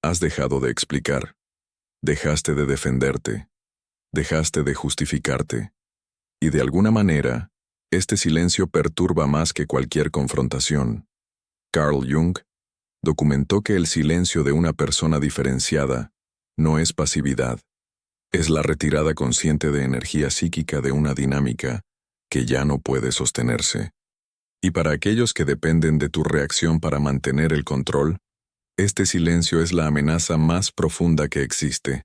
Has dejado de explicar. Dejaste de defenderte. Dejaste de justificarte. Y de alguna manera, este silencio perturba más que cualquier confrontación. Carl Jung documentó que el silencio de una persona diferenciada no es pasividad, es la retirada consciente de energía psíquica de una dinámica que ya no puede sostenerse. Y para aquellos que dependen de tu reacción para mantener el control, este silencio es la amenaza más profunda que existe.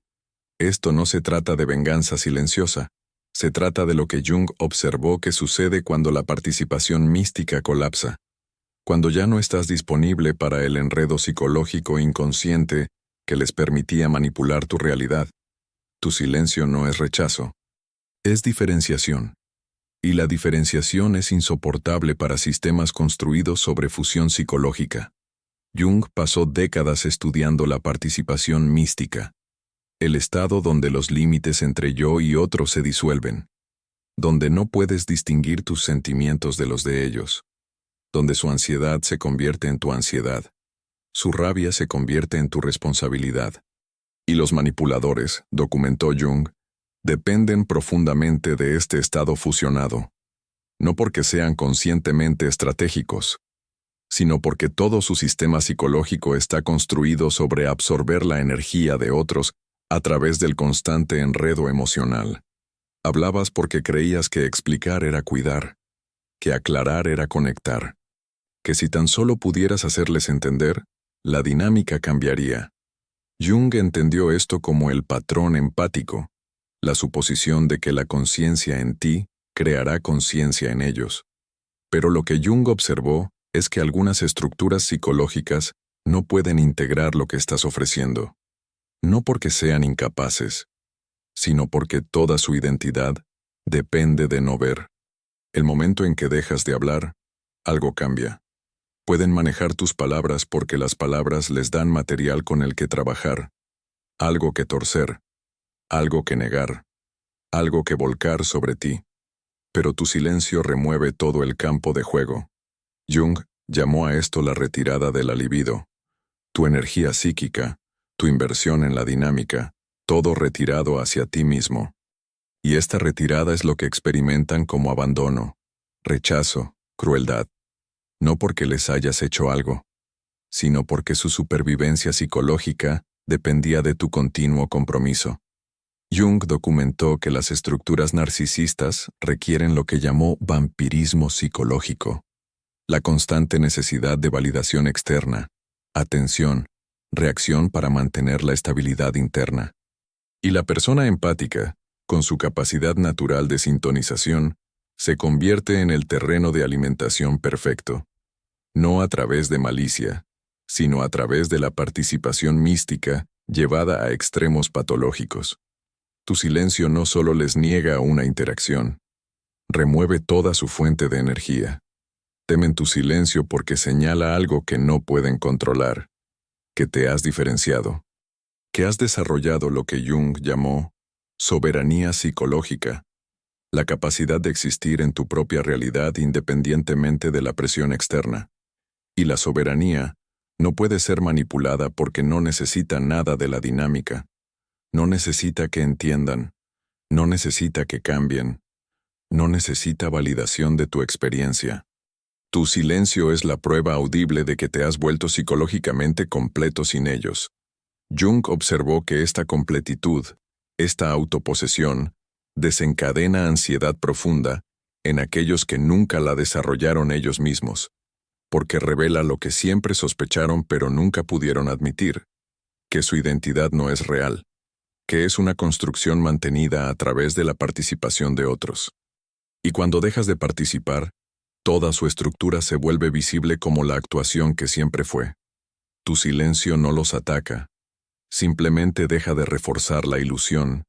Esto no se trata de venganza silenciosa, se trata de lo que Jung observó que sucede cuando la participación mística colapsa, cuando ya no estás disponible para el enredo psicológico inconsciente que les permitía manipular tu realidad. Tu silencio no es rechazo, es diferenciación. Y la diferenciación es insoportable para sistemas construidos sobre fusión psicológica. Jung pasó décadas estudiando la participación mística, el estado donde los límites entre yo y otro se disuelven, donde no puedes distinguir tus sentimientos de los de ellos, donde su ansiedad se convierte en tu ansiedad, su rabia se convierte en tu responsabilidad. Y los manipuladores, documentó Jung, dependen profundamente de este estado fusionado, no porque sean conscientemente estratégicos, sino porque todo su sistema psicológico está construido sobre absorber la energía de otros a través del constante enredo emocional. Hablabas porque creías que explicar era cuidar, que aclarar era conectar, que si tan solo pudieras hacerles entender, la dinámica cambiaría. Jung entendió esto como el patrón empático, la suposición de que la conciencia en ti creará conciencia en ellos. Pero lo que Jung observó es que algunas estructuras psicológicas no pueden integrar lo que estás ofreciendo, no porque sean incapaces, sino porque toda su identidad depende de no ver. El momento en que dejas de hablar, algo cambia. Pueden manejar tus palabras porque las palabras les dan material con el que trabajar, algo que torcer, algo que negar, algo que volcar sobre ti. Pero tu silencio remueve todo el campo de juego. Jung llamó a esto la retirada de la libido. Tu energía psíquica, tu inversión en la dinámica, todo retirado hacia ti mismo. Y esta retirada es lo que experimentan como abandono, rechazo, crueldad. No porque les hayas hecho algo, sino porque su supervivencia psicológica dependía de tu continuo compromiso. Jung documentó que las estructuras narcisistas requieren lo que llamó vampirismo psicológico, la constante necesidad de validación externa, atención, reacción para mantener la estabilidad interna. Y la persona empática, con su capacidad natural de sintonización, se convierte en el terreno de alimentación perfecto, no a través de malicia, sino a través de la participación mística llevada a extremos patológicos. Tu silencio no solo les niega una interacción, remueve toda su fuente de energía. Temen tu silencio porque señala algo que no pueden controlar, que te has diferenciado, que has desarrollado lo que Jung llamó soberanía psicológica, la capacidad de existir en tu propia realidad independientemente de la presión externa. Y la soberanía no puede ser manipulada porque no necesita nada de la dinámica, no necesita que entiendan, no necesita que cambien, no necesita validación de tu experiencia. Tu silencio es la prueba audible de que te has vuelto psicológicamente completo sin ellos. Jung observó que esta completitud, esta autoposesión, desencadena ansiedad profunda en aquellos que nunca la desarrollaron ellos mismos, porque revela lo que siempre sospecharon pero nunca pudieron admitir, que su identidad no es real, que es una construcción mantenida a través de la participación de otros. Y cuando dejas de participar, toda su estructura se vuelve visible como la actuación que siempre fue. Tu silencio no los ataca, simplemente deja de reforzar la ilusión.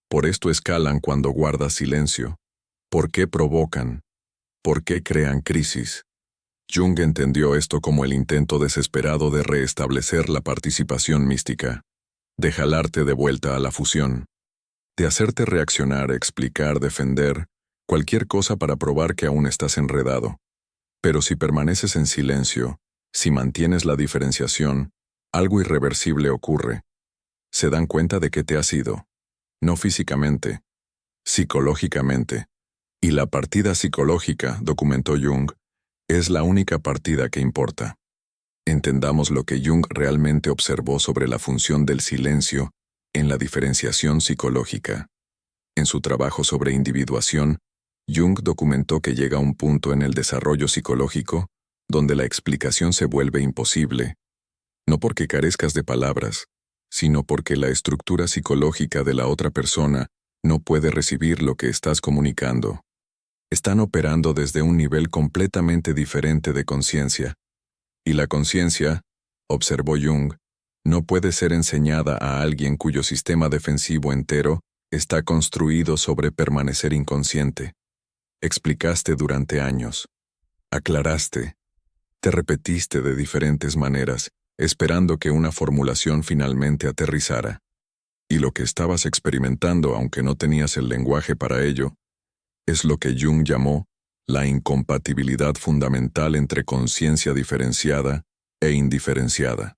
Por esto escalan cuando guardas silencio. ¿Por qué provocan? ¿Por qué crean crisis? Jung entendió esto como el intento desesperado de restablecer la participación mística, de jalarte de vuelta a la fusión, de hacerte reaccionar, explicar, defender, cualquier cosa para probar que aún estás enredado. Pero si permaneces en silencio, si mantienes la diferenciación, Algo irreversible ocurre. Se dan cuenta de que te has ido. No físicamente, psicológicamente. Y la partida psicológica, documentó Jung, es la única partida que importa. Entendamos lo que Jung realmente observó sobre la función del silencio en la diferenciación psicológica. En su trabajo sobre individuación, Jung documentó que llega un punto en el desarrollo psicológico donde la explicación se vuelve imposible, no porque carezcas de palabras, sino porque la estructura psicológica de la otra persona no puede recibir lo que estás comunicando. Están operando desde un nivel completamente diferente de conciencia. Y la conciencia, observó Jung, no puede ser enseñada a alguien cuyo sistema defensivo entero está construido sobre permanecer inconsciente. Explicaste durante años. Aclaraste. Te repetiste de diferentes maneras, esperando que una formulación finalmente aterrizara. Y lo que estabas experimentando, aunque no tenías el lenguaje para ello, es lo que Jung llamó la incompatibilidad fundamental entre conciencia diferenciada e indiferenciada.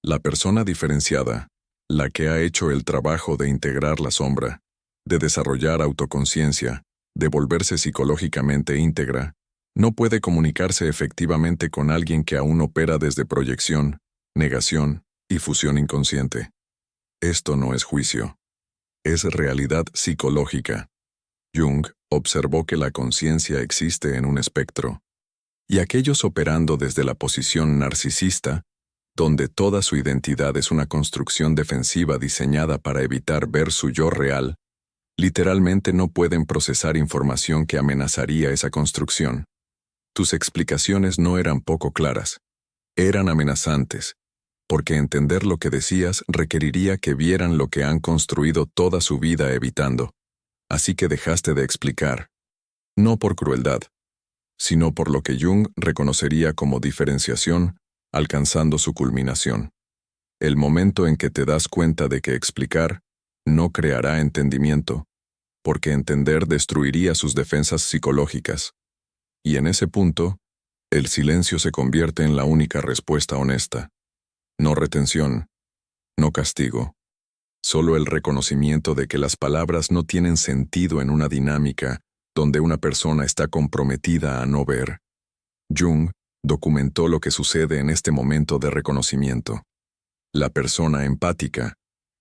La persona diferenciada, la que ha hecho el trabajo de integrar la sombra, de desarrollar autoconciencia, de volverse psicológicamente íntegra, no puede comunicarse efectivamente con alguien que aún opera desde proyección, negación y fusión inconsciente. Esto no es juicio. Es realidad psicológica. Jung observó que la conciencia existe en un espectro, y aquellos operando desde la posición narcisista, donde toda su identidad es una construcción defensiva diseñada para evitar ver su yo real, literalmente no pueden procesar información que amenazaría esa construcción. Tus explicaciones no eran poco claras, eran amenazantes, porque entender lo que decías requeriría que vieran lo que han construido toda su vida evitando. Así que dejaste de explicar, no por crueldad, sino por lo que Jung reconocería como diferenciación, alcanzando su culminación. El momento en que te das cuenta de que explicar no creará entendimiento, porque entender destruiría sus defensas psicológicas. Y en ese punto, el silencio se convierte en la única respuesta honesta. No retención, no castigo. Solo el reconocimiento de que las palabras no tienen sentido en una dinámica donde una persona está comprometida a no ver. Jung documentó lo que sucede en este momento de reconocimiento. La persona empática,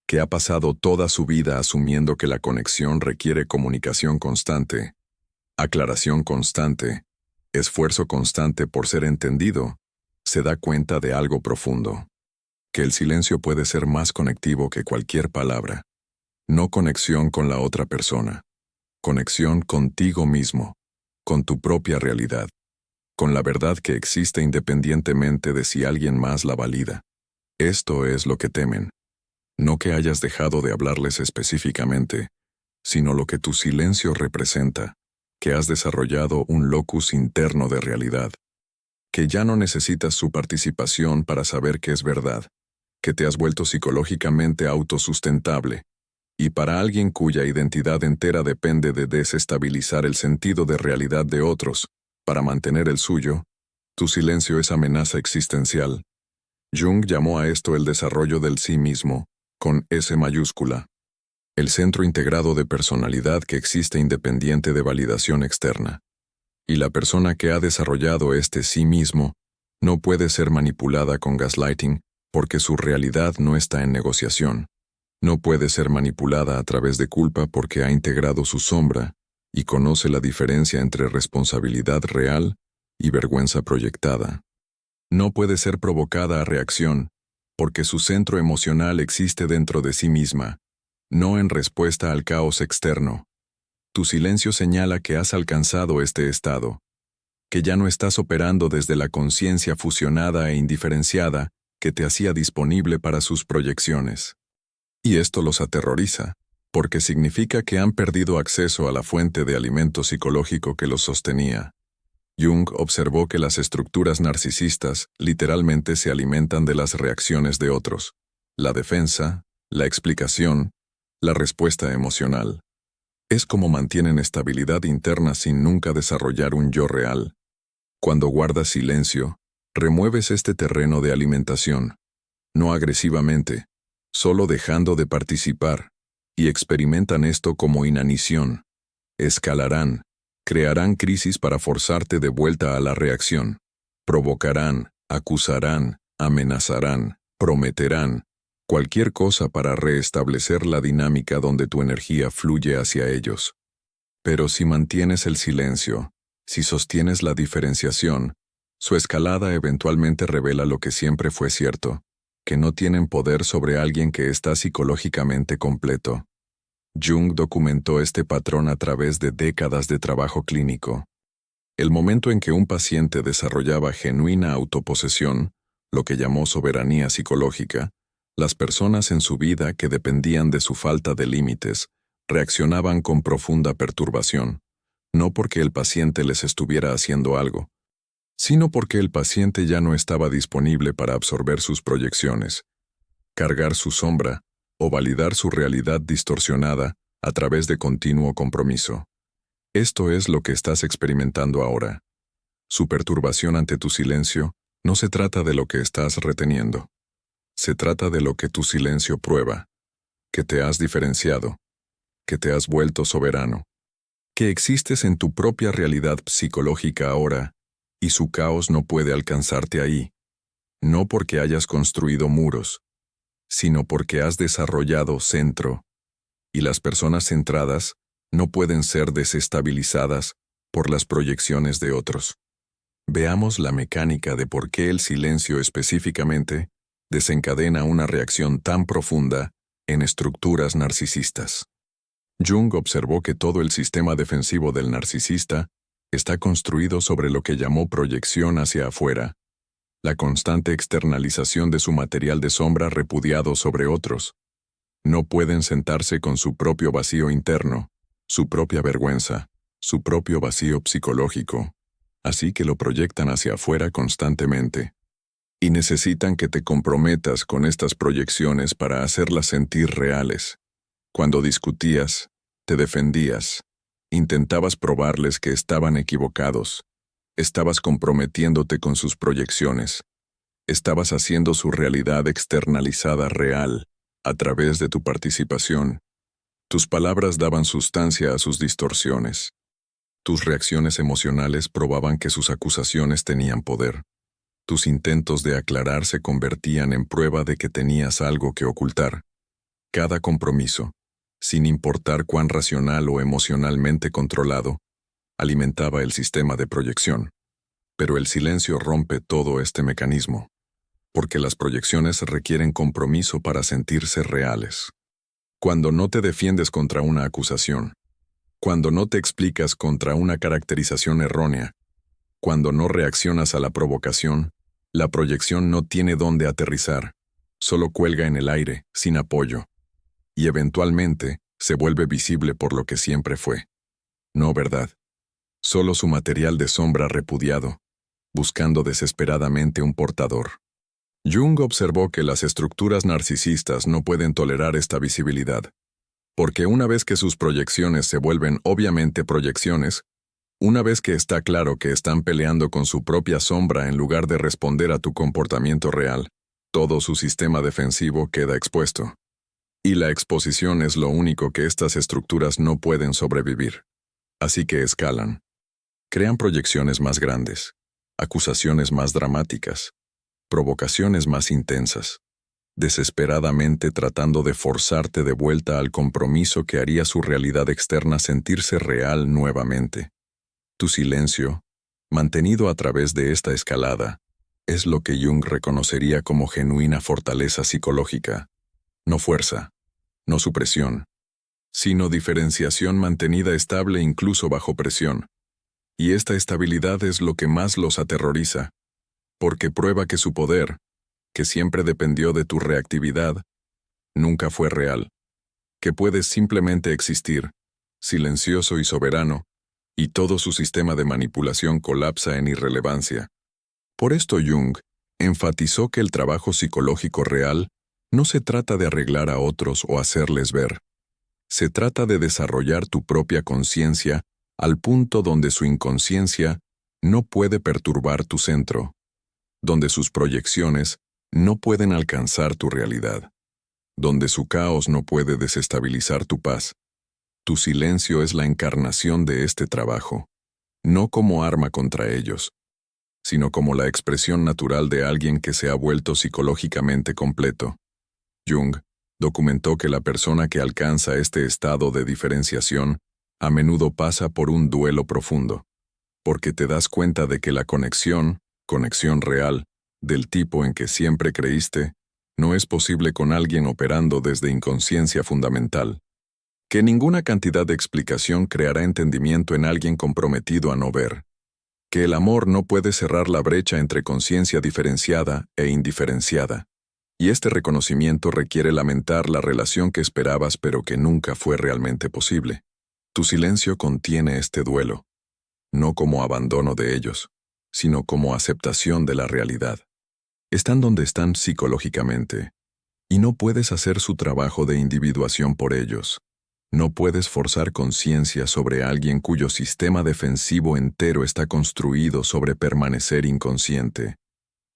que ha pasado toda su vida asumiendo que la conexión requiere comunicación constante, aclaración constante, esfuerzo constante por ser entendido, se da cuenta de algo profundo. Que el silencio puede ser más conectivo que cualquier palabra. No conexión con la otra persona. Conexión contigo mismo, con tu propia realidad, con la verdad que existe independientemente de si alguien más la valida. Esto es lo que temen. No que hayas dejado de hablarles específicamente, sino lo que tu silencio representa, que has desarrollado un locus interno de realidad, que ya no necesitas su participación para saber que es verdad, que te has vuelto psicológicamente autosustentable, y para alguien cuya identidad entera depende de desestabilizar el sentido de realidad de otros para mantener el suyo, tu silencio es amenaza existencial. Jung llamó a esto el desarrollo del sí mismo, con S mayúscula, el centro integrado de personalidad que existe independiente de validación externa. Y la persona que ha desarrollado este sí mismo no puede ser manipulada con gaslighting porque su realidad no está en negociación. No puede ser manipulada a través de culpa porque ha integrado su sombra y conoce la diferencia entre responsabilidad real y vergüenza proyectada. No puede ser provocada a reacción porque su centro emocional existe dentro de sí misma, no en respuesta al caos externo. Tu silencio señala que has alcanzado este estado, que ya no estás operando desde la conciencia fusionada e indiferenciada que te hacía disponible para sus proyecciones. Y esto los aterroriza, porque significa que han perdido acceso a la fuente de alimento psicológico que los sostenía. Jung observó que las estructuras narcisistas literalmente se alimentan de las reacciones de otros, la defensa, la explicación, la respuesta emocional. Es como mantienen estabilidad interna sin nunca desarrollar un yo real. Cuando guardas silencio, remueves este terreno de alimentación. no agresivamente, solo dejando de participar, y experimentan esto como inanición. Escalarán, crearán crisis para forzarte de vuelta a la reacción. Provocarán, acusarán, amenazarán, prometerán, cualquier cosa para restablecer la dinámica donde tu energía fluye hacia ellos. Pero si mantienes el silencio, si sostienes la diferenciación, su escalada eventualmente revela lo que siempre fue cierto, que no tienen poder sobre alguien que está psicológicamente completo. Jung documentó este patrón a través de décadas de trabajo clínico. El momento en que un paciente desarrollaba genuina autoposesión, lo que llamó soberanía psicológica, las personas en su vida que dependían de su falta de límites reaccionaban con profunda perturbación, no porque el paciente les estuviera haciendo algo, sino porque el paciente ya no estaba disponible para absorber sus proyecciones, cargar su sombra o validar su realidad distorsionada a través de continuo compromiso. Esto es lo que estás experimentando ahora. Su perturbación ante tu silencio no se trata de lo que estás reteniendo. Se trata de lo que tu silencio prueba, que te has diferenciado, que te has vuelto soberano, que existes en tu propia realidad psicológica ahora, y su caos no puede alcanzarte ahí, no porque hayas construido muros, sino porque has desarrollado centro, y las personas centradas no pueden ser desestabilizadas por las proyecciones de otros. Veamos la mecánica de por qué el silencio específicamente desencadena una reacción tan profunda en estructuras narcisistas. Jung observó que todo el sistema defensivo del narcisista está construido sobre lo que llamó proyección hacia afuera, la constante externalización de su material de sombra repudiado sobre otros. No pueden sentarse con su propio vacío interno, su propia vergüenza, su propio vacío psicológico, así que lo proyectan hacia afuera constantemente. Y necesitan que te comprometas con estas proyecciones para hacerlas sentir reales. Cuando discutías, te defendías, intentabas probarles que estaban equivocados, estabas comprometiéndote con sus proyecciones, estabas haciendo su realidad externalizada real a través de tu participación. Tus palabras daban sustancia a sus distorsiones. Tus reacciones emocionales probaban que sus acusaciones tenían poder. Tus intentos de aclarar se convertían en prueba de que tenías algo que ocultar. Cada compromiso, sin importar cuán racional o emocionalmente controlado, alimentaba el sistema de proyección. Pero el silencio rompe todo este mecanismo, porque las proyecciones requieren compromiso para sentirse reales. Cuando no te defiendes contra una acusación, cuando no te explicas contra una caracterización errónea, cuando no reaccionas a la provocación, la proyección no tiene dónde aterrizar, solo cuelga en el aire, sin apoyo, y eventualmente se vuelve visible por lo que siempre fue. No verdad. Solo su material de sombra repudiado, buscando desesperadamente un portador. Jung observó que las estructuras narcisistas no pueden tolerar esta visibilidad, porque una vez que sus proyecciones se vuelven obviamente proyecciones, una vez que está claro que están peleando con su propia sombra en lugar de responder a tu comportamiento real, todo su sistema defensivo queda expuesto. Y la exposición es lo único que estas estructuras no pueden sobrevivir. Así que escalan. Crean proyecciones más grandes, acusaciones más dramáticas, provocaciones más intensas, desesperadamente tratando de forzarte de vuelta al compromiso que haría su realidad externa sentirse real nuevamente. Tu silencio, mantenido a través de esta escalada, es lo que Jung reconocería como genuina fortaleza psicológica, no fuerza, no supresión, sino diferenciación mantenida estable incluso bajo presión. Y esta estabilidad es lo que más los aterroriza, porque prueba que su poder, que siempre dependió de tu reactividad, nunca fue real, que puedes simplemente existir, silencioso y soberano, y todo su sistema de manipulación colapsa en irrelevancia. Por esto Jung enfatizó que el trabajo psicológico real no se trata de arreglar a otros o hacerles ver. Se trata de desarrollar tu propia conciencia al punto donde su inconsciencia no puede perturbar tu centro, donde sus proyecciones no pueden alcanzar tu realidad, donde su caos no puede desestabilizar tu paz. Tu silencio es la encarnación de este trabajo, no como arma contra ellos, sino como la expresión natural de alguien que se ha vuelto psicológicamente completo. Jung documentó que la persona que alcanza este estado de diferenciación a menudo pasa por un duelo profundo, porque te das cuenta de que la conexión real, del tipo en que siempre creíste, no es posible con alguien operando desde inconsciencia fundamental, que ninguna cantidad de explicación creará entendimiento en alguien comprometido a no ver, que el amor no puede cerrar la brecha entre conciencia diferenciada e indiferenciada, y este reconocimiento requiere lamentar la relación que esperabas pero que nunca fue realmente posible. Tu silencio contiene este duelo, no como abandono de ellos, sino como aceptación de la realidad. Están donde están psicológicamente, y no puedes hacer su trabajo de individuación por ellos. No puedes forzar conciencia sobre alguien cuyo sistema defensivo entero está construido sobre permanecer inconsciente.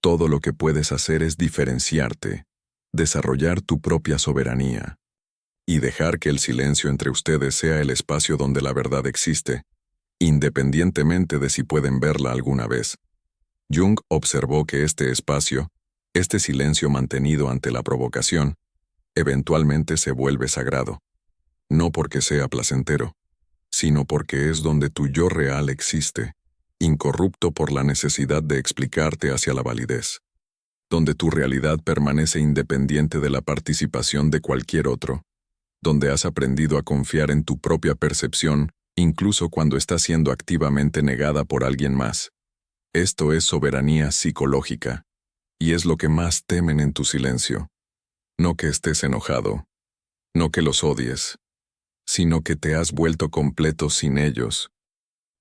Todo lo que puedes hacer es diferenciarte, desarrollar tu propia soberanía, y dejar que el silencio entre ustedes sea el espacio donde la verdad existe, independientemente de si pueden verla alguna vez. Jung observó que este espacio, este silencio mantenido ante la provocación, eventualmente se vuelve sagrado, no porque sea placentero, sino porque es donde tu yo real existe, incorrupto por la necesidad de explicarte hacia la validez, donde tu realidad permanece independiente de la participación de cualquier otro, donde has aprendido a confiar en tu propia percepción, incluso cuando está siendo activamente negada por alguien más. Esto es soberanía psicológica, y es lo que más temen en tu silencio. No que estés enojado, no que los odies, sino que te has vuelto completo sin ellos,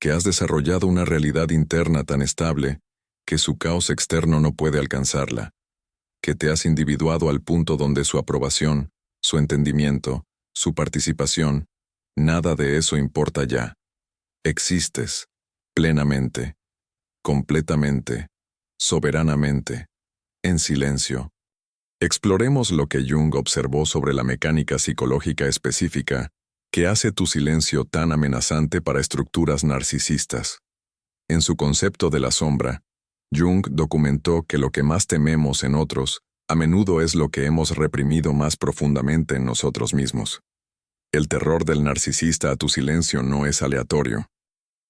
que has desarrollado una realidad interna tan estable que su caos externo no puede alcanzarla, que te has individuado al punto donde su aprobación, su entendimiento, su participación, nada de eso importa ya. Existes, plenamente, completamente, soberanamente, en silencio. Exploremos lo que Jung observó sobre la mecánica psicológica específica que hace tu silencio tan amenazante para estructuras narcisistas. En su concepto de la sombra, Jung documentó que lo que más tememos en otros a menudo es lo que hemos reprimido más profundamente en nosotros mismos. El terror del narcisista a tu silencio no es aleatorio.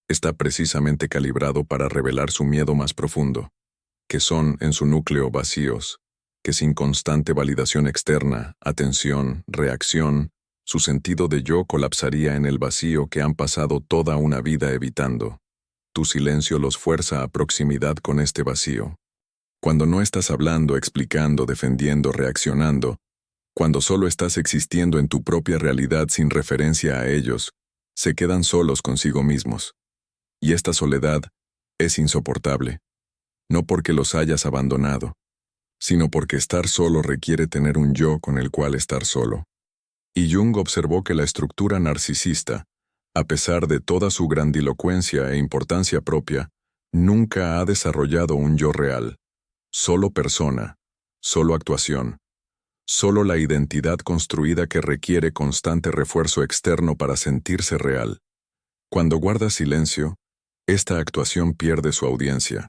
Está precisamente calibrado para revelar su miedo más profundo, que son, en su núcleo, vacíos, que sin constante validación externa, atención, reacción, su sentido de yo colapsaría en el vacío que han pasado toda una vida evitando. Tu silencio los fuerza a proximidad con este vacío. Cuando no estás hablando, explicando, defendiendo, reaccionando, cuando solo estás existiendo en tu propia realidad sin referencia a ellos, se quedan solos consigo mismos. Y esta soledad es insoportable, no porque los hayas abandonado, sino porque estar solo requiere tener un yo con el cual estar solo. Y Jung observó que la estructura narcisista, a pesar de toda su grandilocuencia e importancia propia, nunca ha desarrollado un yo real, solo persona, solo actuación, solo la identidad construida que requiere constante refuerzo externo para sentirse real. Cuando guarda silencio, esta actuación pierde su audiencia.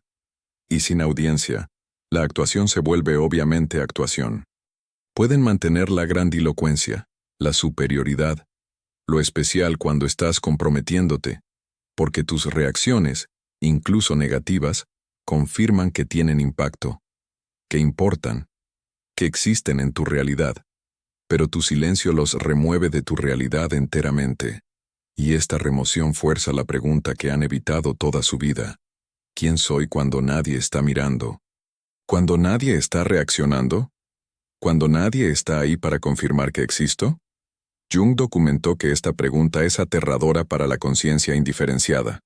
Y sin audiencia, la actuación se vuelve obviamente actuación. Pueden mantener la grandilocuencia, la superioridad, lo especial cuando estás comprometiéndote, porque tus reacciones, incluso negativas, confirman que tienen impacto, que importan, que existen en tu realidad, pero tu silencio los remueve de tu realidad enteramente, y esta remoción fuerza la pregunta que han evitado toda su vida. ¿Quién soy cuando nadie está mirando? ¿Cuando nadie está reaccionando? ¿Cuando nadie está ahí para confirmar que existo? Jung documentó que esta pregunta es aterradora para la conciencia indiferenciada,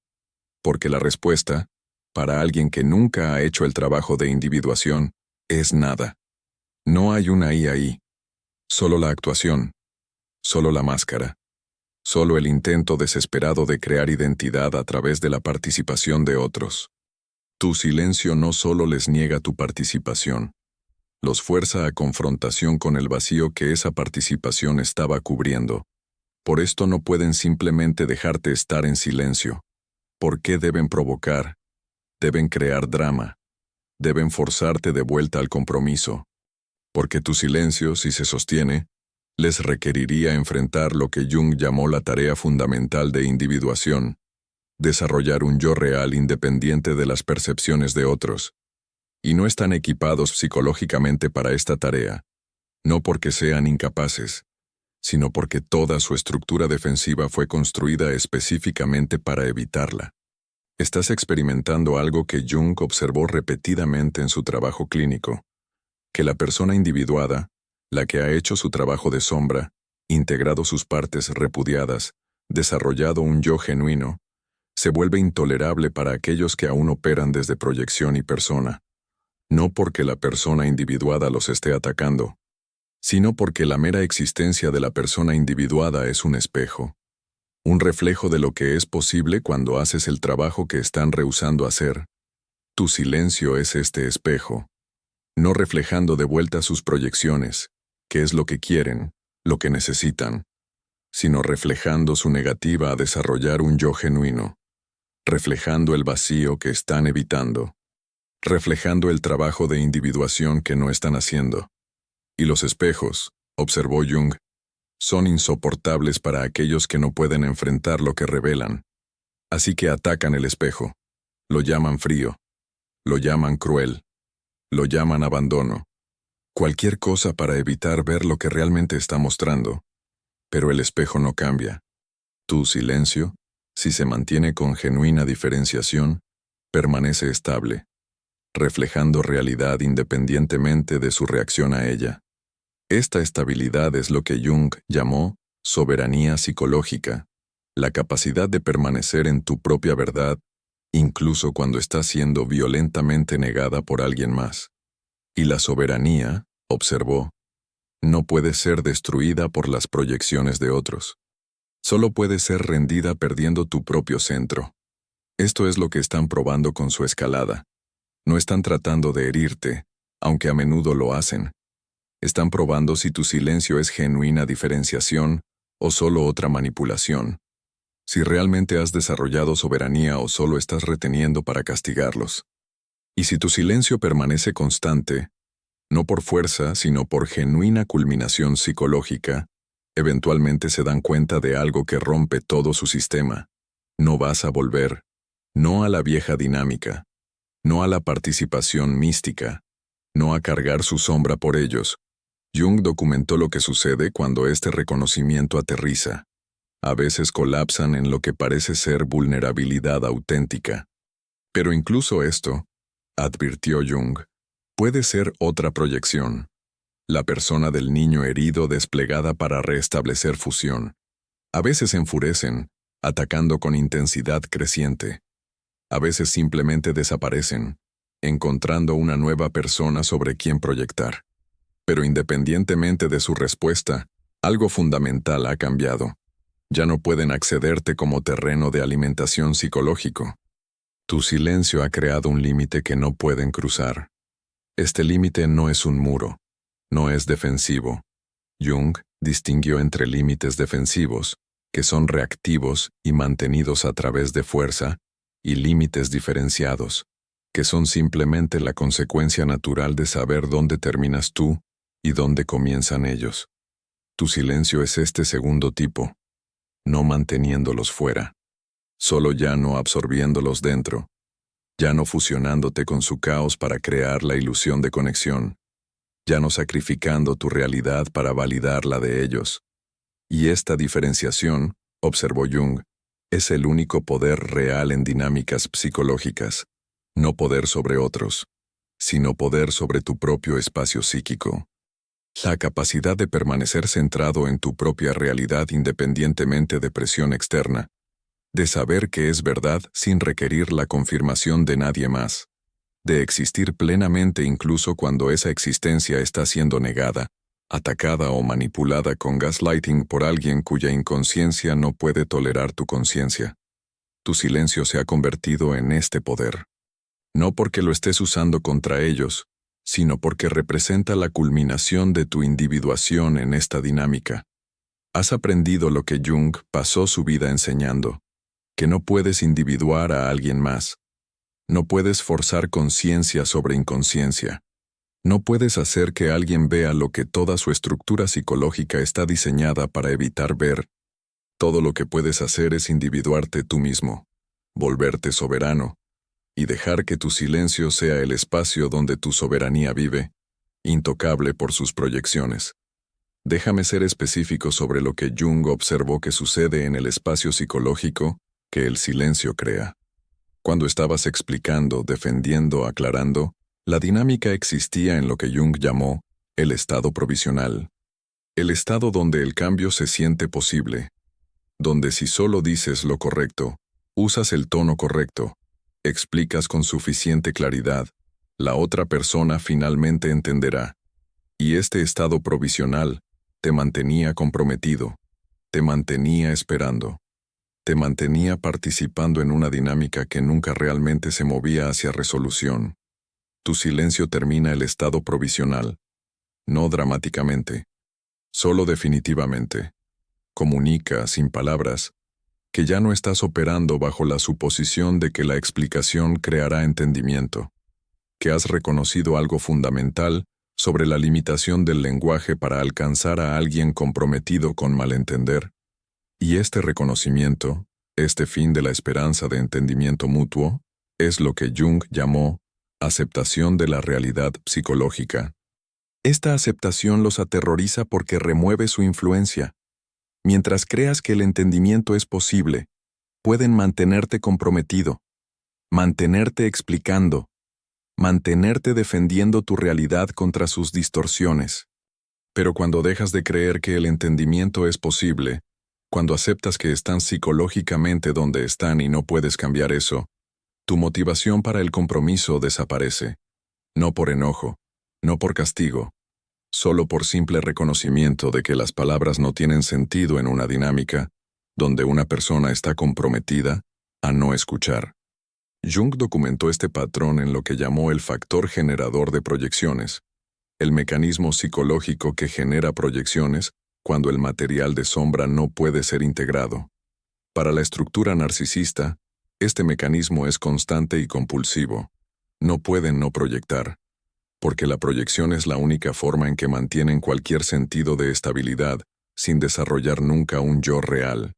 porque la respuesta, para alguien que nunca ha hecho el trabajo de individuación, es nada. No hay una I ahí. Solo la actuación. Solo la máscara. Solo el intento desesperado de crear identidad a través de la participación de otros. Tu silencio no solo les niega tu participación, los fuerza a confrontación con el vacío que esa participación estaba cubriendo. Por esto no pueden simplemente dejarte estar en silencio. ¿Por qué deben provocar? Deben crear drama. Deben forzarte de vuelta al compromiso. Porque tu silencio, si se sostiene, les requeriría enfrentar lo que Jung llamó la tarea fundamental de individuación, desarrollar un yo real independiente de las percepciones de otros. Y no están equipados psicológicamente para esta tarea, no porque sean incapaces, sino porque toda su estructura defensiva fue construida específicamente para evitarla. Estás experimentando algo que Jung observó repetidamente en su trabajo clínico, que la persona individuada, la que ha hecho su trabajo de sombra, integrado sus partes repudiadas, desarrollado un yo genuino, se vuelve intolerable para aquellos que aún operan desde proyección y persona, no porque la persona individuada los esté atacando, sino porque la mera existencia de la persona individuada es un espejo, un reflejo de lo que es posible cuando haces el trabajo que están rehusando hacer. Tu silencio es este espejo, no reflejando de vuelta sus proyecciones, que es lo que quieren, lo que necesitan, sino reflejando su negativa a desarrollar un yo genuino, reflejando el vacío que están evitando, reflejando el trabajo de individuación que no están haciendo. Y los espejos, observó Jung, son insoportables para aquellos que no pueden enfrentar lo que revelan. Así que atacan el espejo, lo llaman frío, lo llaman cruel, lo llaman abandono, cualquier cosa para evitar ver lo que realmente está mostrando. Pero el espejo no cambia. Tu silencio, si se mantiene con genuina diferenciación, permanece estable, reflejando realidad independientemente de su reacción a ella. Esta estabilidad es lo que Jung llamó soberanía psicológica, la capacidad de permanecer en tu propia verdad, incluso cuando está siendo violentamente negada por alguien más. Y la soberanía, observó, no puede ser destruida por las proyecciones de otros. Solo puede ser rendida perdiendo tu propio centro. Esto es lo que están probando con su escalada. No están tratando de herirte, aunque a menudo lo hacen. Están probando si tu silencio es genuina diferenciación o solo otra manipulación. Si realmente has desarrollado soberanía o solo estás reteniendo para castigarlos. Y si tu silencio permanece constante, no por fuerza, sino por genuina culminación psicológica, eventualmente se dan cuenta de algo que rompe todo su sistema. No vas a volver, no a la vieja dinámica, no a la participación mística, no a cargar su sombra por ellos. Jung documentó lo que sucede cuando este reconocimiento aterriza. A veces colapsan en lo que parece ser vulnerabilidad auténtica. Pero incluso esto, advirtió Jung, puede ser otra proyección. La persona del niño herido desplegada para restablecer fusión. A veces enfurecen, atacando con intensidad creciente. A veces simplemente desaparecen, encontrando una nueva persona sobre quien proyectar. Pero independientemente de su respuesta, algo fundamental ha cambiado. Ya no pueden accederte como terreno de alimentación psicológico. Tu silencio ha creado un límite que no pueden cruzar. Este límite no es un muro, no es defensivo. Jung distinguió entre límites defensivos, que son reactivos y mantenidos a través de fuerza, y límites diferenciados, que son simplemente la consecuencia natural de saber dónde terminas tú y dónde comienzan ellos. Tu silencio es este segundo tipo, no manteniéndolos fuera, solo ya no absorbiéndolos dentro, ya no fusionándote con su caos para crear la ilusión de conexión, ya no sacrificando tu realidad para validar la de ellos. Y esta diferenciación, observó Jung, es el único poder real en dinámicas psicológicas, no poder sobre otros, sino poder sobre tu propio espacio psíquico. La capacidad de permanecer centrado en tu propia realidad independientemente de presión externa, de saber que es verdad sin requerir la confirmación de nadie más, de existir plenamente incluso cuando esa existencia está siendo negada, atacada o manipulada con gaslighting por alguien cuya inconsciencia no puede tolerar tu conciencia. Tu silencio se ha convertido en este poder. No porque lo estés usando contra ellos, sino porque representa la culminación de tu individuación en esta dinámica. Has aprendido lo que Jung pasó su vida enseñando, que no puedes individuar a alguien más. No puedes forzar conciencia sobre inconsciencia. No puedes hacer que alguien vea lo que toda su estructura psicológica está diseñada para evitar ver. Todo lo que puedes hacer es individuarte tú mismo, volverte soberano, y dejar que tu silencio sea el espacio donde tu soberanía vive, intocable por sus proyecciones. Déjame ser específico sobre lo que Jung observó que sucede en el espacio psicológico que el silencio crea. Cuando estabas explicando, defendiendo, aclarando, la dinámica existía en lo que Jung llamó el estado provisional. El estado donde el cambio se siente posible, donde si solo dices lo correcto, usas el tono correcto, explicas con suficiente claridad, la otra persona finalmente entenderá. Y este estado provisional te mantenía comprometido, te mantenía esperando, te mantenía participando en una dinámica que nunca realmente se movía hacia resolución. Tu silencio termina el estado provisional, no dramáticamente, solo definitivamente. Comunica, sin palabras, que ya no estás operando bajo la suposición de que la explicación creará entendimiento, que has reconocido algo fundamental sobre la limitación del lenguaje para alcanzar a alguien comprometido con malentender. Y este reconocimiento, este fin de la esperanza de entendimiento mutuo, es lo que Jung llamó aceptación de la realidad psicológica. Esta aceptación los aterroriza porque remueve su influencia. Mientras creas que el entendimiento es posible, pueden mantenerte comprometido, mantenerte explicando, mantenerte defendiendo tu realidad contra sus distorsiones. Pero cuando dejas de creer que el entendimiento es posible, cuando aceptas que están psicológicamente donde están y no puedes cambiar eso, tu motivación para el compromiso desaparece, no por enojo, no por castigo, solo por simple reconocimiento de que las palabras no tienen sentido en una dinámica donde una persona está comprometida a no escuchar. Jung documentó este patrón en lo que llamó el factor generador de proyecciones, el mecanismo psicológico que genera proyecciones cuando el material de sombra no puede ser integrado. Para la estructura narcisista, este mecanismo es constante y compulsivo. No pueden no proyectar, porque la proyección es la única forma en que mantienen cualquier sentido de estabilidad sin desarrollar nunca un yo real.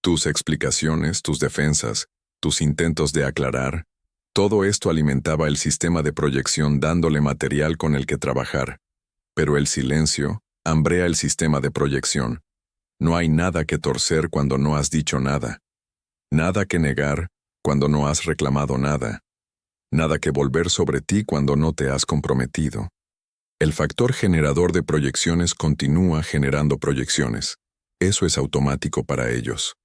Tus explicaciones, tus defensas, tus intentos de aclarar, todo esto alimentaba el sistema de proyección dándole material con el que trabajar. Pero el silencio hambrea el sistema de proyección. No hay nada que torcer cuando no has dicho nada. Nada que negar cuando no has reclamado nada. Nada que volver sobre ti cuando no te has comprometido. El factor generador de proyecciones continúa generando proyecciones. Eso es automático para ellos.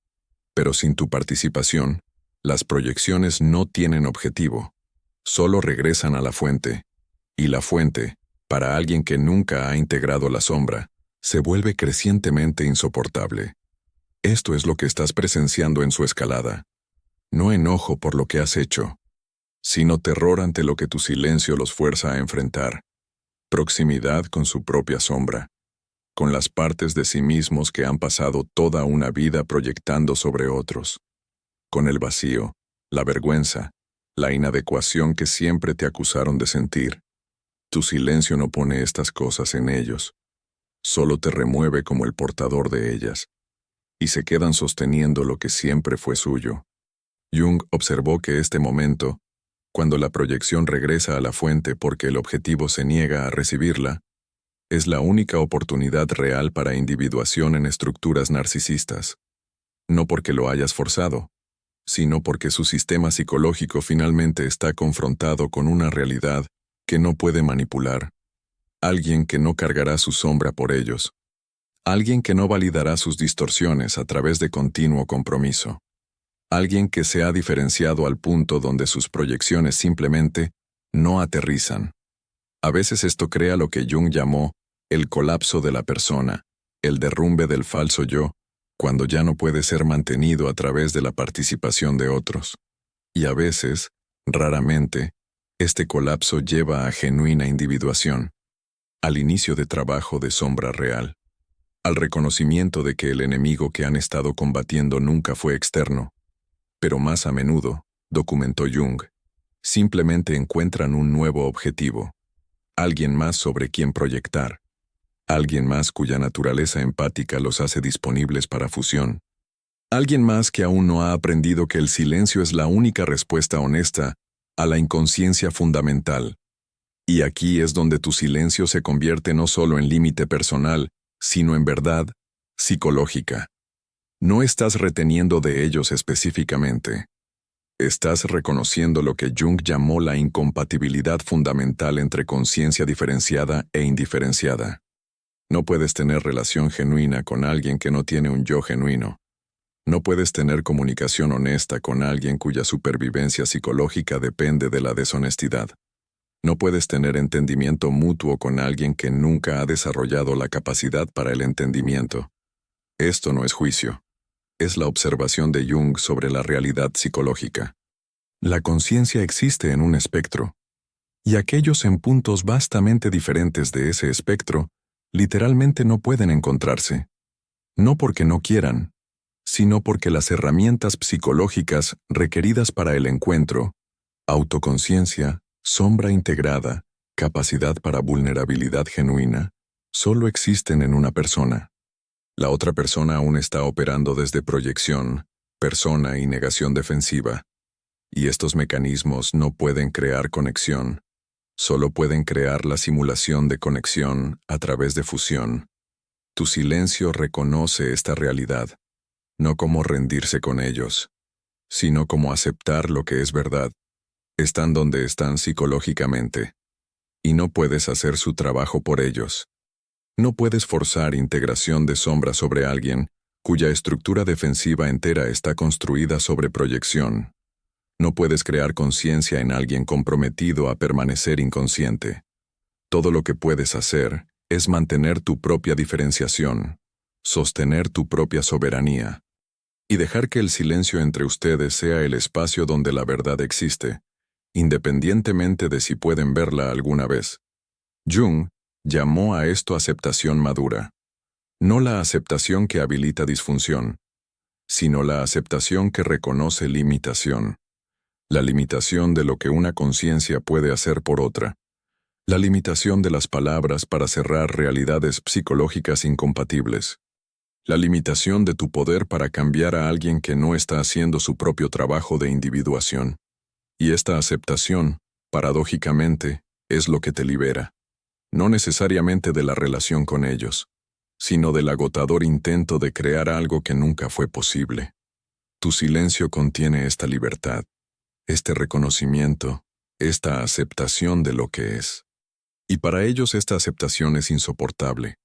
Pero sin tu participación, las proyecciones no tienen objetivo. Solo regresan a la fuente. Y la fuente, para alguien que nunca ha integrado la sombra, se vuelve crecientemente insoportable. Esto es lo que estás presenciando en su escalada. No enojo por lo que has hecho, sino terror ante lo que tu silencio los fuerza a enfrentar. Proximidad con su propia sombra, con las partes de sí mismos que han pasado toda una vida proyectando sobre otros, con el vacío, la vergüenza, la inadecuación que siempre te acusaron de sentir. Tu silencio no pone estas cosas en ellos, solo te remueve como el portador de ellas, y se quedan sosteniendo lo que siempre fue suyo. Jung observó que este momento, cuando la proyección regresa a la fuente porque el objetivo se niega a recibirla, es la única oportunidad real para individuación en estructuras narcisistas. No porque lo hayas forzado, sino porque su sistema psicológico finalmente está confrontado con una realidad que no puede manipular. Alguien que no cargará su sombra por ellos. Alguien que no validará sus distorsiones a través de continuo compromiso. Alguien que se ha diferenciado al punto donde sus proyecciones simplemente no aterrizan. A veces esto crea lo que Jung llamó el colapso de la persona, el derrumbe del falso yo, cuando ya no puede ser mantenido a través de la participación de otros. Y a veces, raramente, Este colapso lleva a genuina individuación, al inicio de trabajo de sombra real, al reconocimiento de que el enemigo que han estado combatiendo nunca fue externo, pero más a menudo, documentó Jung, simplemente encuentran un nuevo objetivo, alguien más sobre quien proyectar, alguien más cuya naturaleza empática los hace disponibles para fusión, alguien más que aún no ha aprendido que el silencio es la única respuesta honesta a la inconsciencia fundamental. Y aquí es donde tu silencio se convierte no solo en límite personal, sino en verdad psicológica. No estás reteniendo de ellos específicamente. Estás reconociendo lo que Jung llamó la incompatibilidad fundamental entre conciencia diferenciada e indiferenciada. No puedes tener relación genuina con alguien que no tiene un yo genuino. No puedes tener comunicación honesta con alguien cuya supervivencia psicológica depende de la deshonestidad. No puedes tener entendimiento mutuo con alguien que nunca ha desarrollado la capacidad para el entendimiento. Esto no es juicio. Es la observación de Jung sobre la realidad psicológica. La conciencia existe en un espectro, y aquellos en puntos vastamente diferentes de ese espectro literalmente no pueden encontrarse. No porque no quieran, sino porque las herramientas psicológicas requeridas para el encuentro, autoconciencia, sombra integrada, capacidad para vulnerabilidad genuina, solo existen en una persona. La otra persona aún está operando desde proyección, persona y negación defensiva. Y estos mecanismos no pueden crear conexión, solo pueden crear la simulación de conexión a través de fusión. Tu silencio reconoce esta realidad, no como rendirse con ellos, sino como aceptar lo que es verdad. Están donde están psicológicamente, y no puedes hacer su trabajo por ellos. No puedes forzar integración de sombra sobre alguien cuya estructura defensiva entera está construida sobre proyección. No puedes crear conciencia en alguien comprometido a permanecer inconsciente. Todo lo que puedes hacer es mantener tu propia diferenciación, sostener tu propia soberanía, y dejar que el silencio entre ustedes sea el espacio donde la verdad existe, independientemente de si pueden verla alguna vez. Jung llamó a esto aceptación madura. No la aceptación que habilita disfunción, sino la aceptación que reconoce limitación. La limitación de lo que una conciencia puede hacer por otra. La limitación de las palabras para cerrar realidades psicológicas incompatibles. La limitación de tu poder para cambiar a alguien que no está haciendo su propio trabajo de individuación. Y esta aceptación, paradójicamente, es lo que te libera. No necesariamente de la relación con ellos, sino del agotador intento de crear algo que nunca fue posible. Tu silencio contiene esta libertad, este reconocimiento, esta aceptación de lo que es. Y para ellos esta aceptación es insoportable,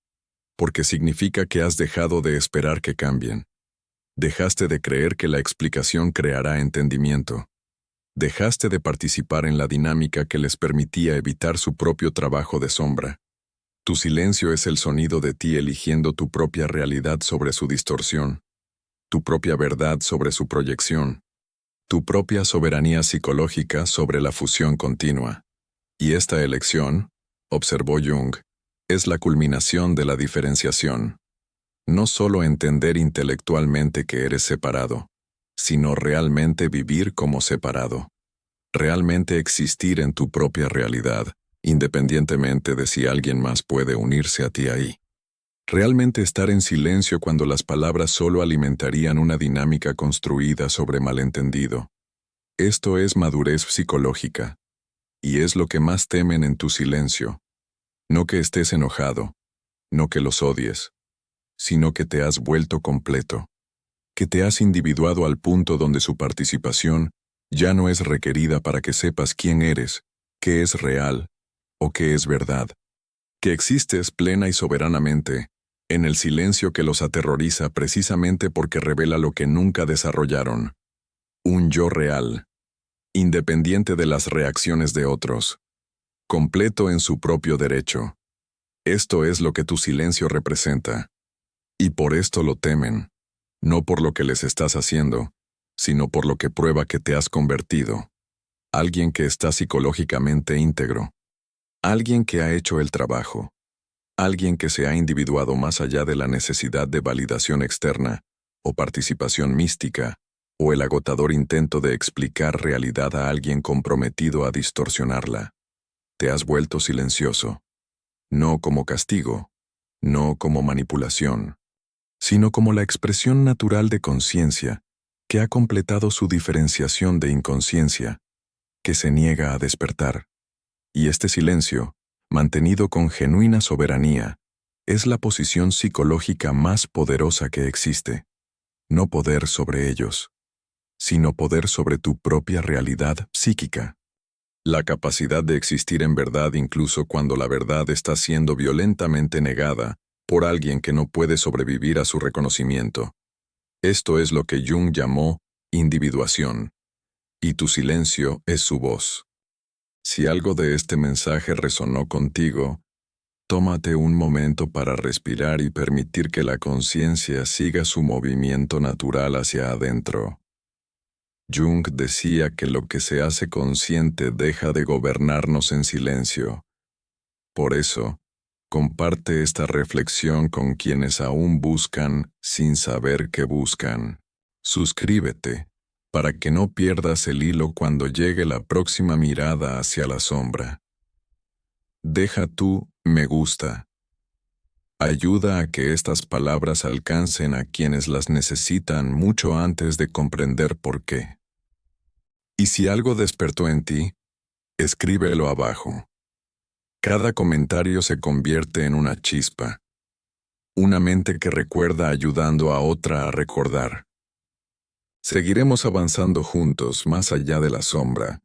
porque significa que has dejado de esperar que cambien. Dejaste de creer que la explicación creará entendimiento. Dejaste de participar en la dinámica que les permitía evitar su propio trabajo de sombra. Tu silencio es el sonido de ti eligiendo tu propia realidad sobre su distorsión, tu propia verdad sobre su proyección, tu propia soberanía psicológica sobre la fusión continua. Y esta elección, observó Jung, es la culminación de la diferenciación. No solo entender intelectualmente que eres separado, sino realmente vivir como separado. Realmente existir en tu propia realidad, independientemente de si alguien más puede unirse a ti ahí. Realmente estar en silencio cuando las palabras solo alimentarían una dinámica construida sobre malentendido. Esto es madurez psicológica, y es lo que más temen en tu silencio. No que estés enojado, no que los odies, sino que te has vuelto completo, que te has individuado al punto donde su participación ya no es requerida para que sepas quién eres, qué es real o qué es verdad, que existes plena y soberanamente en el silencio que los aterroriza precisamente porque revela lo que nunca desarrollaron, un yo real, independiente de las reacciones de otros, completo en su propio derecho. Esto es lo que tu silencio representa, y por esto lo temen, no por lo que les estás haciendo, sino por lo que prueba que te has convertido. alguien que está psicológicamente íntegro, alguien que ha hecho el trabajo, alguien que se ha individuado más allá de la necesidad de validación externa o participación mística, o el agotador intento de explicar realidad a alguien comprometido a distorsionarla. Te has vuelto silencioso, no como castigo, no como manipulación, sino como la expresión natural de conciencia que ha completado su diferenciación de inconsciencia, que se niega a despertar. Y este silencio, mantenido con genuina soberanía, es la posición psicológica más poderosa que existe. No poder sobre ellos, sino poder sobre tu propia realidad psíquica. La capacidad de existir en verdad incluso cuando la verdad está siendo violentamente negada por alguien que no puede sobrevivir a su reconocimiento. Esto es lo que Jung llamó individuación, y tu silencio es su voz. Si algo de este mensaje resonó contigo, tómate un momento para respirar y permitir que la conciencia siga su movimiento natural hacia adentro. Jung decía que lo que se hace consciente deja de gobernarnos en silencio. Por eso, comparte esta reflexión con quienes aún buscan sin saber qué buscan. Suscríbete, para que no pierdas el hilo cuando llegue la próxima mirada hacia la sombra. Deja tu me gusta. Ayuda a que estas palabras alcancen a quienes las necesitan mucho antes de comprender por qué. Y si algo despertó en ti, escríbelo abajo. Cada comentario se convierte en una chispa, una mente que recuerda ayudando a otra a recordar. Seguiremos avanzando juntos más allá de la sombra,